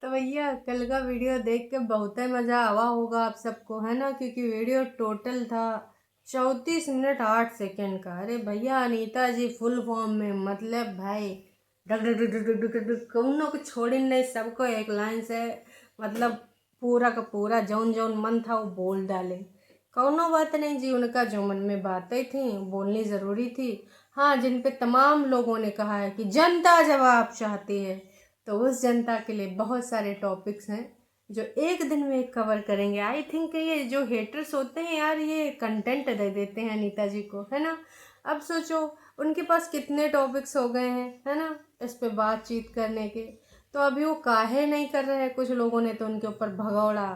तो भैया कल का वीडियो देख के बहुत ही मज़ा आवा होगा आप सबको, है ना। क्योंकि वीडियो टोटल था 34 मिनट 8 सेकेंड का। अरे भैया अनीता जी फुल फॉर्म में, मतलब भाई डग डग डग डग डग डग डग कौनों को छोड़ी नहीं, सबको एक लाइन से मतलब पूरा का पूरा जौन जौन मन था वो बोल डाले। कौनो बात नहीं जी, उनका जो मन में बातें थी बोलनी ज़रूरी थी। हाँ, जिन पे तमाम लोगों ने कहा है कि जनता जवाब चाहती है, तो उस जनता के लिए बहुत सारे टॉपिक्स हैं जो एक दिन में कवर करेंगे। आई थिंक ये जो हेटर्स होते हैं यार, ये कंटेंट दे देते हैं अनीता जी को, है ना। अब सोचो उनके पास कितने टॉपिक्स हो गए हैं, है ना, इस पे बातचीत करने के। तो अभी वो काहे नहीं कर रहे हैं। कुछ लोगों ने तो उनके ऊपर भगौड़ा,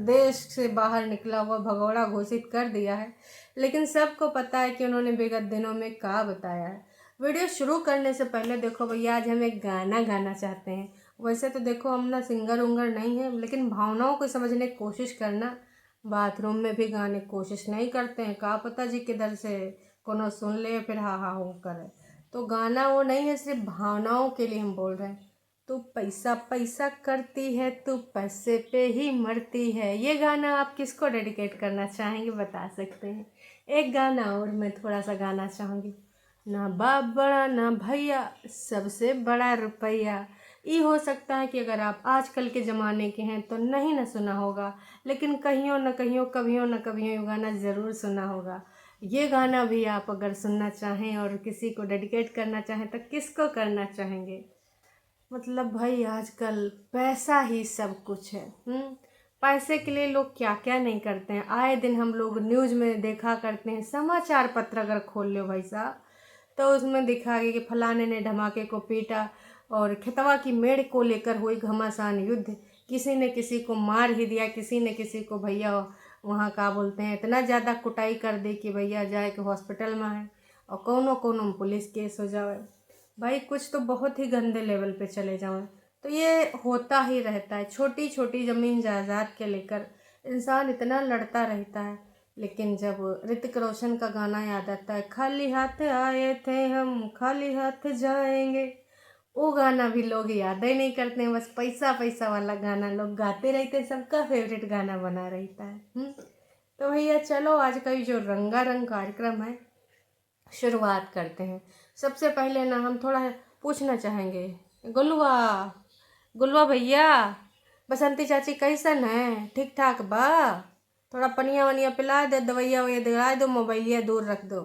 देश से बाहर निकला हुआ भगौड़ा घोषित कर दिया है। लेकिन सबको पता है कि उन्होंने विगत दिनों में क्या बताया है। वीडियो शुरू करने से पहले देखो भैया, आज हम एक गाना गाना चाहते हैं। वैसे तो देखो हम ना सिंगर उंगर नहीं है, लेकिन भावनाओं को समझने की कोशिश करना। बाथरूम में भी गाने की कोशिश नहीं करते हैं, का पता जी किधर से कोनो सुन ले फिर हा हा हो करे। तो गाना वो नहीं है, सिर्फ भावनाओं के लिए हम बोल रहे हैं। तू पैसा पैसा करती है, तू पैसे पे ही मरती है। ये गाना आप किसको डेडिकेट करना चाहेंगे बता सकते हैं। एक गाना और मैं थोड़ा सा गाना चाहूँगी। ना बाप बड़ा ना भैया, सबसे बड़ा रुपया। ये हो सकता है कि अगर आप आजकल के ज़माने के हैं तो नहीं ना सुना होगा, लेकिन कहियो न कहियो कभियो न कभियो ये गाना ज़रूर सुना होगा। ये गाना भी आप अगर सुनना चाहें और किसी को डेडिकेट करना चाहें तो किसको करना चाहेंगे। मतलब भाई आजकल पैसा ही सब कुछ है। पैसे के लिए लोग क्या क्या नहीं करते हैं। आए दिन हम लोग न्यूज़ में देखा करते हैं, समाचार पत्र अगर खोल लो भाई साहब, तो उसमें दिखा गया कि फलाने ने धमाके को पीटा और खेतवा की मेड़ को लेकर हुई घमासान युद्ध। किसी ने किसी को मार ही दिया, किसी ने किसी को भैया वहाँ का बोलते हैं इतना ज़्यादा कुटाई कर दी कि भैया जाए कि हॉस्पिटल में है और कोनो कोनो में पुलिस केस हो जाए। भाई कुछ तो बहुत ही गंदे लेवल पे चले जाओ। तो ये होता ही रहता है, छोटी छोटी ज़मीन जायदाद के लेकर इंसान इतना लड़ता रहता है। लेकिन जब ऋतिक रोशन का गाना याद आता है, खाली हाथ आए थे हम खाली हाथ जाएंगे, वो गाना भी लोग याद ही नहीं करते हैं। बस पैसा पैसा वाला गाना लोग गाते रहते हैं, सबका फेवरेट गाना बना रहता है। तो भैया चलो आज का ये जो रंगारंग कार्यक्रम है शुरुआत करते हैं। सबसे पहले ना हम थोड़ा पूछना चाहेंगे, गुलवा गुलवा भैया, बसंती चाची कैसन है, ठीक ठाक बा। थोड़ा पनिया वनिया पिला दे, दवाइया वैया दिला दो, मोबाइलिया दूर रख दो।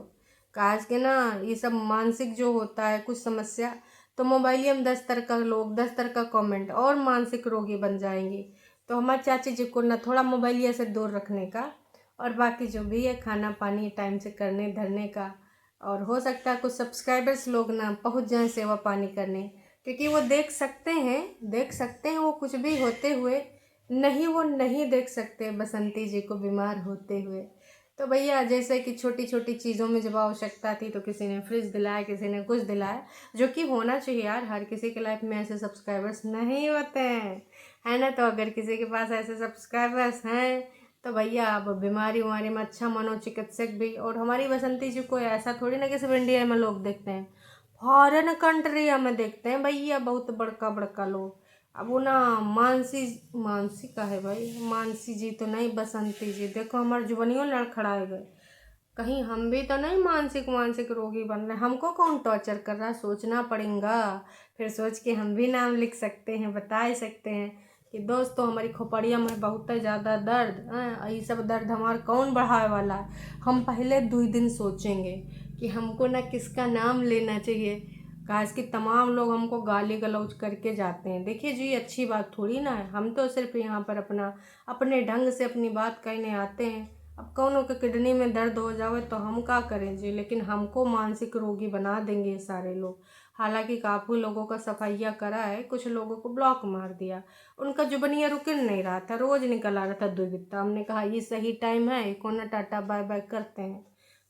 काज के ना ये सब मानसिक जो होता है कुछ समस्या, तो मोबाइलिया में 10 तरह का लोग 10 तरह का कमेंट और मानसिक रोगी बन जाएंगे। तो हमारे चाची जी को ना थोड़ा मोबाइलिया से दूर रखने का, और बाकी जो भी है खाना पानी टाइम से करने धरने का। और हो सकता है कुछ सब्सक्राइबर्स लोग ना पहुंच जाएं सेवा पानी करने, क्योंकि वो देख सकते हैं वो कुछ भी होते हुए, नहीं वो नहीं देख सकते बसंती जी को बीमार होते हुए। तो भैया जैसे कि छोटी छोटी चीज़ों में जब आवश्यकता थी तो किसी ने फ्रिज दिलाया, किसी ने कुछ दिलाया, जो कि होना चाहिए यार। हर किसी के लाइफ में ऐसे सब्सक्राइबर्स नहीं होते हैं, है ना। तो अगर किसी के पास ऐसे सब्सक्राइबर्स हैं तो भैया अब बीमारी उमारी में अच्छा मनोचिकित्सक भी। और हमारी बसंती जी को ऐसा थोड़ी ना कि सिर्फ इंडिया में लोग देखते हैं, फॉरेन कंट्री में देखते हैं भैया बहुत बड़का बड़का लोग। अब वो ना मानसी मानसी का है भाई, मानसी जी तो नहीं, बसंती जी। देखो हमारे जुबनियों लड़खड़ाए गए, कहीं हम भी तो नहीं मानसिक मानसिक रोगी बन रहे। हमको कौन टॉर्चर कर रहा है, सोचना पड़ेगा। फिर सोच के हम भी नाम लिख सकते हैं, बता ही सकते हैं कि दोस्तों हमारी खोपड़िया में बहुत ज़्यादा दर्द है, ये सब दर्द हमारा कौन बढ़ाए वाला है। हम पहले 2 दिन सोचेंगे कि हमको ना किसका नाम लेना चाहिए। काश कि तमाम लोग हमको गाली गलौज करके जाते हैं। देखिए जी अच्छी बात थोड़ी ना है, हम तो सिर्फ यहाँ पर अपने ढंग से अपनी बात कहने आते हैं। अब कौनों के किडनी में दर्द हो जावे तो हम क्या करें जी, लेकिन हमको मानसिक रोगी बना देंगे ये सारे लोग। हालांकि काफ़ी लोगों का सफाइया करा है, कुछ लोगों को ब्लॉक मार दिया, उनका जुबनिया रुक नहीं रहा था, रोज निकल आ रहा था दुर्गुत्ता। हमने कहा ये सही टाइम है, को ना टाटा बाय बाय करते हैं,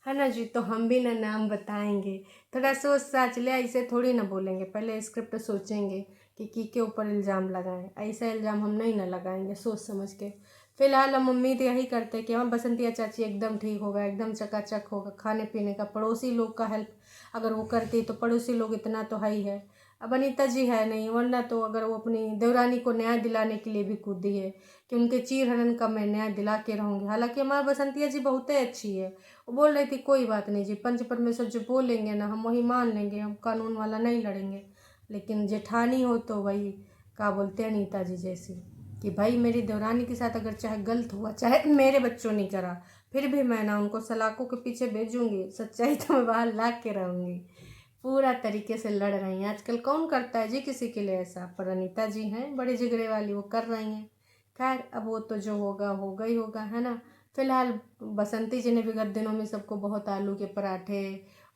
है ना जी। तो हम भी ना नाम बताएंगे, थोड़ा सोच साच ले, ऐसे थोड़ी ना बोलेंगे। पहले स्क्रिप्ट सोचेंगे कि के ऊपर इल्ज़ाम लगाएं। ऐसा इल्ज़ाम हम नहीं ना लगाएंगे, सोच समझ के। फिलहाल हम उम्मीद यही करते हैं कि हम बसंतिया चाची एकदम ठीक होगा, एकदम चकाचक होगा। खाने पीने का पड़ोसी लोग का हेल्प अगर वो करती तो पड़ोसी लोग इतना तो है ही है। अब अनीता जी है नहीं, वरना तो अगर वो अपनी देवरानी को न्याय दिलाने के लिए भी कूदी है कि उनके चीर हनन का मैं न्याय दिला के रहूँगी। हालांकि हमारी बसंतिया जी बहुत ही अच्छी है, वो बोल रही थी कोई बात नहीं जी, पंच परमेश्वर जो बोलेंगे ना हम वही मान लेंगे, हम कानून वाला नहीं लड़ेंगे। लेकिन जेठानी हो तो वही क्या बोलते हैं अनीता जी जैसी कि भाई मेरी देवरानी के साथ अगर चाहे गलत हुआ, चाहे मेरे बच्चों ने करा, फिर भी मैं ना उनको सलाखों के पीछे भेजूंगी, सच्चाई तो मैं बाहर ला के रहूँगी। पूरा तरीके से लड़ रही हैं। आजकल कौन करता है जी किसी के लिए ऐसा, पर अनीता जी हैं बड़े जिगरे वाली, वो कर रही हैं। खैर अब वो तो जो होगा ही होगा, है ना। फिलहाल बसंती जी ने विगत दिनों में सबको बहुत आलू के पराठे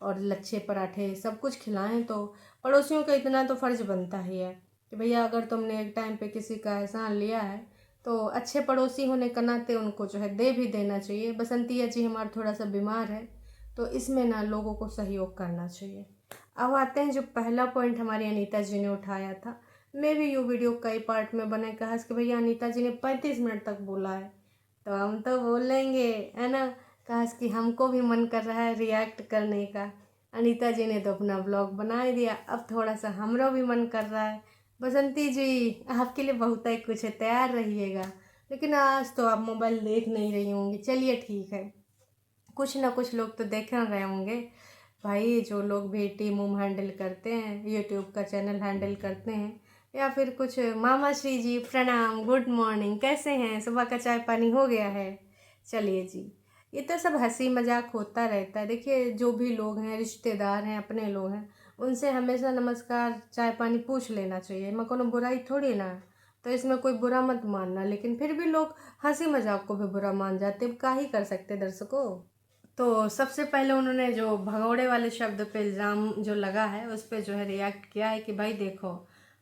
और लच्छे पराठे सब कुछ खिलाएं, तो पड़ोसियों का इतना तो फ़र्ज़ बनता ही है कि भैया अगर तुमने एक टाइम पे किसी का एहसान लिया है तो अच्छे पड़ोसी होने के नाते उनको जो है दे भी देना चाहिए। बसंतिया जी हमारा थोड़ा सा बीमार है, तो इसमें ना लोगों को सहयोग करना चाहिए। अब आते हैं जो पहला पॉइंट हमारी अनीता जी ने उठाया था। मैं भी ये वीडियो कई पार्ट में बने, कहा कि भैया अनीता जी ने 35 मिनट तक बोला है तो हम तो बोलेंगे, है ना। कहा कि हमको भी मन कर रहा है रिएक्ट करने का। अनीता जी ने तो अपना ब्लॉग बना ही दिया, अब थोड़ा सा हमरो भी मन कर रहा है। बसंती जी आपके लिए बहुत ही कुछ है, तैयार रहिएगा। लेकिन आज तो आप मोबाइल देख नहीं रही होंगी, चलिए ठीक है, कुछ ना कुछ लोग तो देख रहे होंगे। भाई जो लोग भी टीम उम हैंडल करते हैं, यूट्यूब का चैनल हैंडल करते हैं, या फिर कुछ, मामा श्री जी प्रणाम, गुड मॉर्निंग, कैसे हैं, सुबह का चाय पानी हो गया है। चलिए जी, ये तो सब हंसी मजाक होता रहता है। देखिए जो भी लोग हैं, रिश्तेदार हैं, अपने लोग हैं, उनसे हमेशा नमस्कार चाय पानी पूछ लेना चाहिए, मैं कोनो बुराई थोड़ी ना है। तो इसमें कोई बुरा मत मानना, लेकिन फिर भी लोग हंसी मजाक को भी बुरा मान जाते, अब क्या ही कर सकते दर्शकों। तो सबसे पहले उन्होंने जो भगौड़े वाले शब्द पे इल्ज़ाम जो लगा है उस पर जो है रिएक्ट किया है कि भाई देखो,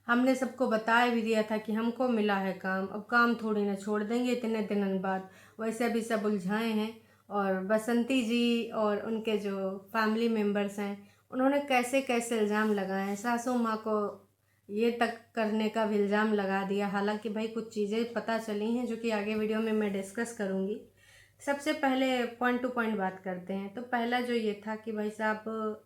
हमने सबको बता भी दिया था कि हमको मिला है काम, अब काम थोड़ी ना छोड़ देंगे इतने दिनों बाद, वैसे भी सब उलझाए हैं। और बसंती जी और उनके जो फैमिली मेम्बर्स हैं, उन्होंने कैसे कैसे इल्ज़ाम लगाए हैं, सासू माँ को ये तक करने का भी इल्ज़ाम लगा दिया। हालांकि भाई कुछ चीज़ें पता चली हैं जो कि आगे वीडियो में मैं डिस्कस करूँगी। सबसे पहले पॉइंट टू पॉइंट बात करते हैं। तो पहला जो ये था कि भाई साहब,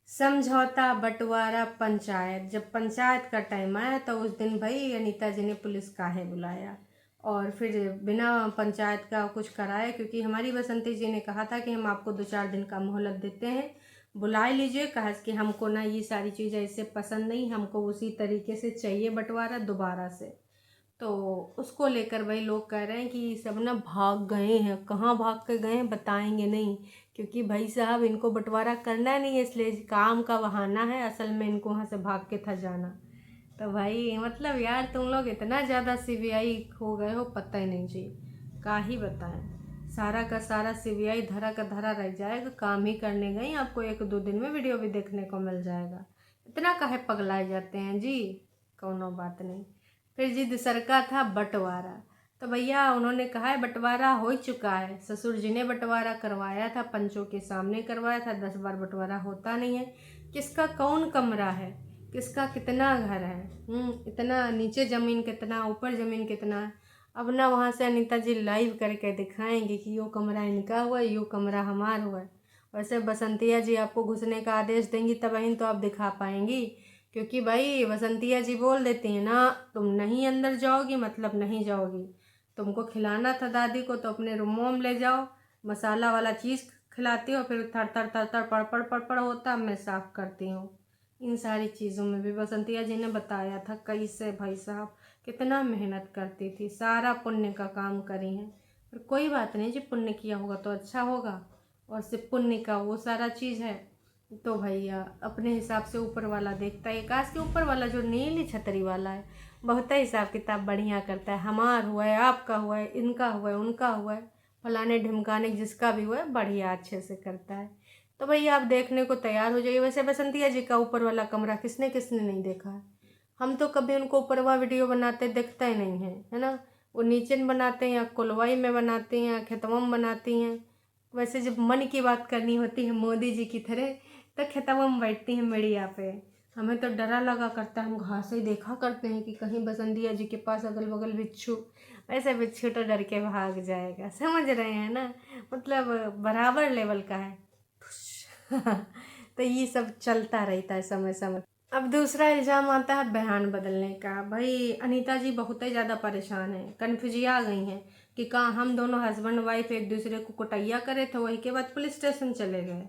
समझौता बंटवारा पंचायत, जब पंचायत का टाइम आया तो उस दिन भाई अनीता जी ने पुलिस काहे बुलाया और फिर बिना पंचायत का कुछ कराया, क्योंकि हमारी बसंती जी ने कहा था कि हम आपको 2-4 दिन का मोहलत देते हैं, बुला लीजिए। कहा कि हमको ना ये सारी चीज़ें इससे पसंद नहीं, हमको उसी तरीके से चाहिए बंटवारा दोबारा से। तो उसको लेकर भाई लोग कह रहे हैं कि सब ना भाग गए हैं, कहाँ भाग के गए हैं बताएंगे नहीं, क्योंकि भाई साहब इनको बंटवारा करना नहीं है, इसलिए काम का बहाना है, असल में इनको वहाँ से भाग के था जाना। तो भाई मतलब यार तुम लोग इतना ज़्यादा सीबीआई हो गए हो, पता ही नहीं जी, का ही बताएं। सारा का सारा सीबीआई धरा का धरा रह जाएगा, काम ही करने गई, आपको 1-2 दिन में वीडियो भी देखने को मिल जाएगा। इतना काहे पगलाए जाते हैं जी, कोनो बात नहीं। फिर जिद सरका था बंटवारा, तो भैया उन्होंने कहा है बंटवारा हो ही चुका है, ससुर जी ने बंटवारा करवाया था, पंचों के सामने करवाया था, 10 बार बंटवारा होता नहीं है। किसका कौन कमरा है, किसका कितना घर है, इतना नीचे ज़मीन कितना, ऊपर ज़मीन कितना है। अब ना वहाँ से अनीता जी लाइव करके दिखाएंगे कि यो कमरा इनका हुआ है, यो कमरा हमार हुआ है। वैसे बसंतिया जी आपको घुसने का आदेश देंगी तब ही तो आप दिखा पाएंगी, क्योंकि भाई बसंतिया जी बोल देती हैं ना, तुम नहीं अंदर जाओगी मतलब नहीं जाओगी। तुमको खिलाना था दादी को तो अपने रूमों में ले जाओ, मसाला वाला चीज़ खिलाती हो, फिर थर थर थर थर पड़ पड़ पड़ होता, मैं साफ़ करती हूँ। इन सारी चीज़ों में भी बसंतिया जी ने बताया था कैसे भाई साहब कितना मेहनत करती थी, सारा पुण्य का काम करी हैं। पर कोई बात नहीं जी, पुण्य किया होगा तो अच्छा होगा, और सिर्फ पुण्य का वो सारा चीज़ है तो भैया अपने हिसाब से ऊपर वाला देखता है। काश के ऊपर वाला जो नीली छतरी वाला है बहुत ही हिसाब किताब बढ़िया करता है, हमार हुआ है, आपका हुआ है, इनका हुआ है, उनका हुआ है, फलाने ढिमकाने जिसका भी हुआ है बढ़िया अच्छे से करता है। तो भैया आप देखने को तैयार हो जाइए। वैसे बसंतिया जी का ऊपर वाला कमरा किसने किसने नहीं देखा है, हम तो कभी उनको ऊपर वाला वीडियो बनाते देखता ही नहीं है ना। वो नीचे में बनाते हैं या कोलवाई में बनाती हैं या खेतवा में बनाती हैं। वैसे जब मन की बात करनी होती है मोदी जी की तरह, तो खेतवा में बैठती हैं मीडिया पे। हमें तो डरा लगा करता है, हम घास ही देखा करते हैं कि कहीं बसंतिया जी के पास अगल बगल बिच्छू, वैसे बिच्छू तो डर के भाग जाएगा, समझ रहे हैं ना, मतलब बराबर लेवल का है। तो ये सब चलता रहता है समय समय। अब दूसरा इल्ज़ाम आता है बयान बदलने का। भाई अनीता जी बहुत ही ज़्यादा परेशान हैं, कन्फ्यूजिया आ गई हैं कि कहाँ हम दोनों हस्बैंड वाइफ एक दूसरे को कुटैया करे थे, वही के बाद पुलिस स्टेशन चले गए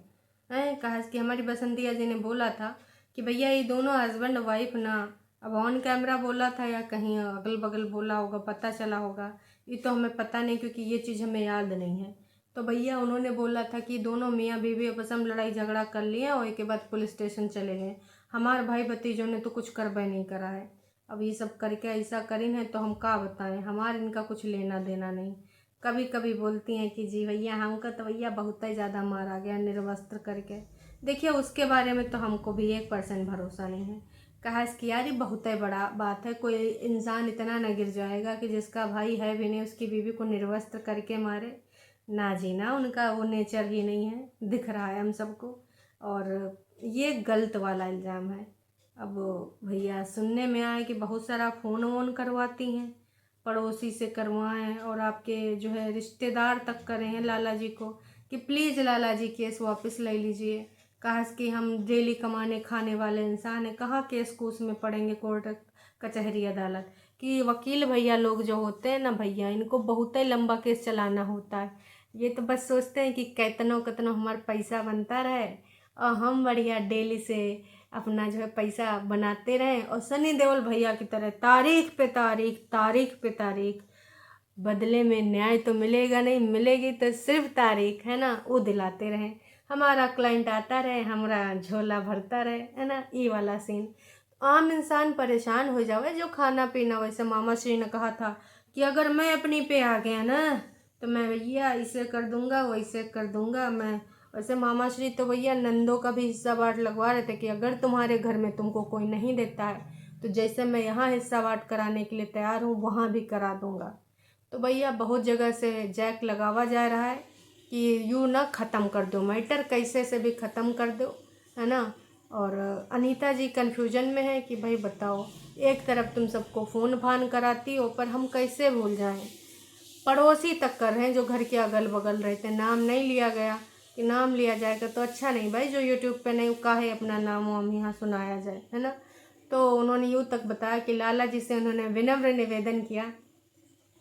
हैं। कहा कि हमारी बसंतिया जी ने बोला था कि भैया ये दोनों हस्बैंड वाइफ ना, अब ऑन कैमरा बोला था या कहीं अगल बगल बोला होगा, पता चला होगा, ये तो हमें पता नहीं क्योंकि ये चीज़ हमें याद नहीं है। तो भैया उन्होंने बोला था कि दोनों मियाँ बीवी आपस में लड़ाई झगड़ा कर लिए और एक के बाद पुलिस स्टेशन चले गए। हमारे भाई भतीजों ने तो कुछ करबे नहीं करा है। अब ये सब करके ऐसा करीन है तो हम का बताएं, हमारे इनका कुछ लेना देना नहीं। कभी कभी बोलती हैं कि जी भैया हमको तो भैया बहुत ही ज़्यादा मारा गया निर्वस्त्र करके। देखिए उसके बारे में तो हमको भी 1% भरोसा नहीं है। कहा कि यार ये बहुत ही बड़ा बात है, कोई इंसान इतना न गिर जाएगा कि जिसका भाई है भी नहीं उसकी बीवी को निर्वस्त्र करके मारे। ना जी ना, उनका वो नेचर ही नहीं है, दिख रहा है हम सबको। और ये गलत वाला इल्ज़ाम है। अब भैया सुनने में आया कि बहुत सारा फ़ोन वोन करवाती हैं, पड़ोसी से करवाएं और आपके जो है रिश्तेदार तक करे हैं लाला जी को कि प्लीज़ लाला जी केस वापस ले लीजिए। कहा कि हम डेली कमाने खाने वाले इंसान हैं, कहाँ केस कूस में पड़ेंगे कोर्ट कचहरी अदालत। कि वकील भैया लोग जो होते हैं ना भैया, इनको बहुत ही लंबा केस चलाना होता है। ये तो बस सोचते हैं कि कितनों कितनों हमारा पैसा बनता रहे और हम बढ़िया डेली से अपना जो है पैसा बनाते रहें और सनी देओल भैया की तरह तारीख पे तारीख तारीख पे तारीख, बदले में न्याय तो मिलेगा नहीं, मिलेगी तो सिर्फ तारीख, है ना, वो दिलाते रहें। हमारा क्लाइंट आता रहे, हमारा झोला भरता रहे, है ना, ये वाला सीन। आम इंसान परेशान हो जावे जो खाना पीना। वैसे मामा श्री ने कहा था कि अगर मैं अपनी पे आ गया ना तो मैं भैया इसे कर दूंगा वैसे कर दूंगा मैं। वैसे मामा श्री तो भैया नंदों का भी हिस्सा बांट लगवा रहे थे कि अगर तुम्हारे घर में तुमको कोई नहीं देता है तो जैसे मैं यहाँ हिस्सा बांट कराने के लिए तैयार हूँ वहाँ भी करा दूंगा। तो भैया बहुत जगह से जैक लगावा जा रहा है कि यूँ ना ख़त्म कर दो मैटर, कैसे से भी ख़त्म कर दो, है ना। और अनीता जी कन्फ्यूजन में है कि भाई बताओ, एक तरफ तुम सबको फ़ोन फान कराती हो पर हम कैसे भूल जाएं। पड़ोसी तक कर रहे हैं जो घर के अगल बगल रहते हैं, नाम नहीं लिया गया कि नाम लिया जाएगा तो अच्छा नहीं भाई, जो यूट्यूब पे नहीं काहे अपना नाम वाम यहाँ सुनाया जाए, है ना। तो उन्होंने यूँ तक बताया कि लाला जी से उन्होंने विनम्र निवेदन किया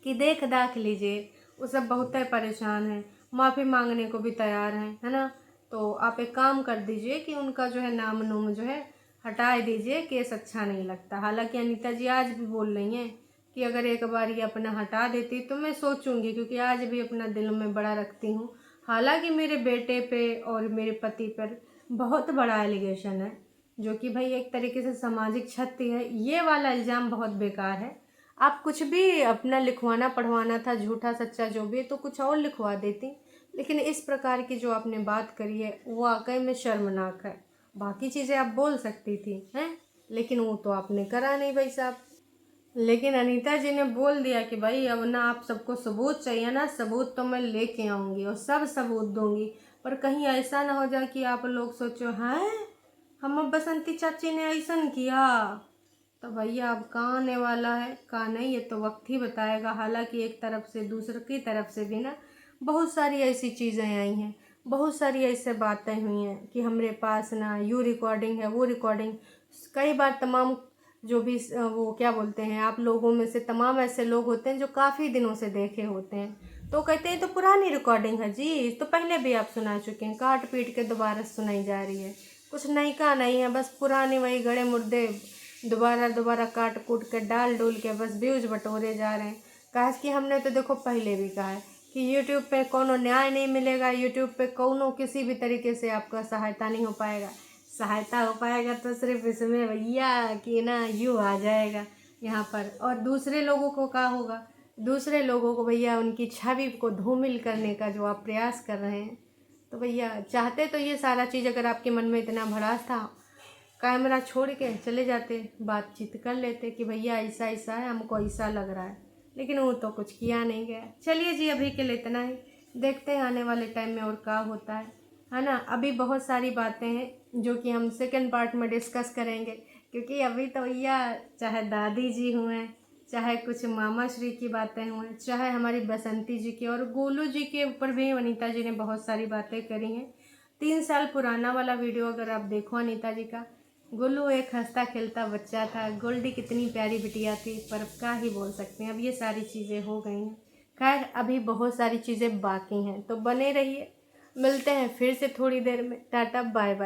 कि देख दाख लीजिए, वो सब बहुत ही परेशान हैं, माफ़ी मांगने को भी तैयार हैं, है ना। तो आप एक काम कर दीजिए कि उनका जो है नाम नूम जो है हटा दीजिए, केस अच्छा नहीं लगता। हालांकि अनीता जी आज भी बोल रही हैं कि अगर एक बार ये अपना हटा देती तो मैं सोचूंगी, क्योंकि आज भी अपना दिल में बड़ा रखती हूँ। हालांकि मेरे बेटे पे और मेरे पति पर बहुत बड़ा एलिगेशन है जो कि भाई एक तरीके से सामाजिक क्षति है। ये वाला इल्ज़ाम बहुत बेकार है। आप कुछ भी अपना लिखवाना पढ़वाना था, झूठा सच्चा जो भी है, तो कुछ और लिखवा देती। लेकिन इस प्रकार की जो आपने बात करी है वो वाकई में शर्मनाक है। बाकी चीज़ें आप बोल सकती थी, हैं, लेकिन वो तो आपने करा नहीं भाई साहब। लेकिन अनीता जी ने बोल दिया कि भाई अब ना आप सबको सबूत चाहिए ना, सबूत तो मैं लेके आऊँगी और सब सबूत दूंगी। पर कहीं ऐसा ना हो जाए कि आप लोग सोचो हैं हम अब बसंती चाची ने ऐसा किया। तो भैया अब कहाँ आने वाला है कहाँ नहीं, ये तो वक्त ही बताएगा। हालांकि एक तरफ से दूसरे की तरफ से भी ना बहुत सारी ऐसी चीज़ें आई हैं, बहुत सारी ऐसे बातें हुई हैं कि हमारे पास ना यू रिकॉर्डिंग है वो रिकॉर्डिंग। कई बार तमाम जो भी वो क्या बोलते हैं, आप लोगों में से तमाम ऐसे लोग होते हैं जो काफ़ी दिनों से देखे होते हैं, तो कहते हैं तो पुरानी रिकॉर्डिंग है जी, तो पहले भी आप सुना चुके हैं, काट पीट के दोबारा सुनाई जा रही है। कुछ नई का नहीं है, बस पुरानी वही गड़े मुर्दे दोबारा दोबारा काट कूट के डाल डोल के बस व्यूज बटोरे जा रहे हैं। कहा कि हमने तो देखो पहले भी कहा है कि यूट्यूब पे कोनो न्याय नहीं मिलेगा, यूट्यूब पे कोनो किसी भी तरीके से आपका सहायता नहीं हो पाएगा। सहायता हो पाएगा तो सिर्फ इसमें भैया कि ना यू आ जाएगा यहाँ पर। और दूसरे लोगों को क्या होगा, दूसरे लोगों को भैया उनकी छवि को धूमिल करने का जो आप प्रयास कर रहे हैं। तो भैया चाहते तो ये सारा चीज़, अगर आपके मन में इतना भड़ास था, कैमरा छोड़ के चले जाते, बातचीत कर लेते कि भैया ऐसा ऐसा है, हमको ऐसा लग रहा है। लेकिन वो तो कुछ किया नहीं गया। चलिए जी अभी के लिए इतना ही, देखते हैं आने वाले टाइम में और क्या होता है ना। अभी बहुत सारी बातें हैं जो कि हम सेकंड पार्ट में डिस्कस करेंगे, क्योंकि अभी तो भैया चाहे दादी जी हुए, चाहे कुछ मामा श्री की बातें हुए, चाहे हमारी बसंती जी की और गोलू जी के ऊपर भी अनीता जी ने बहुत सारी बातें करी हैं। 3 साल पुराना वाला वीडियो अगर आप देखो अनीता जी का, गुल्लू एक हंसता खेलता बच्चा था, गोल्डी कितनी प्यारी बिटिया थी, पर अब क्या ही बोल सकते हैं, अब ये सारी चीज़ें हो गई हैं। खैर अभी बहुत सारी चीज़ें बाकी हैं, तो बने रहिए। मिलते हैं फिर से थोड़ी देर में। Tata bye bye.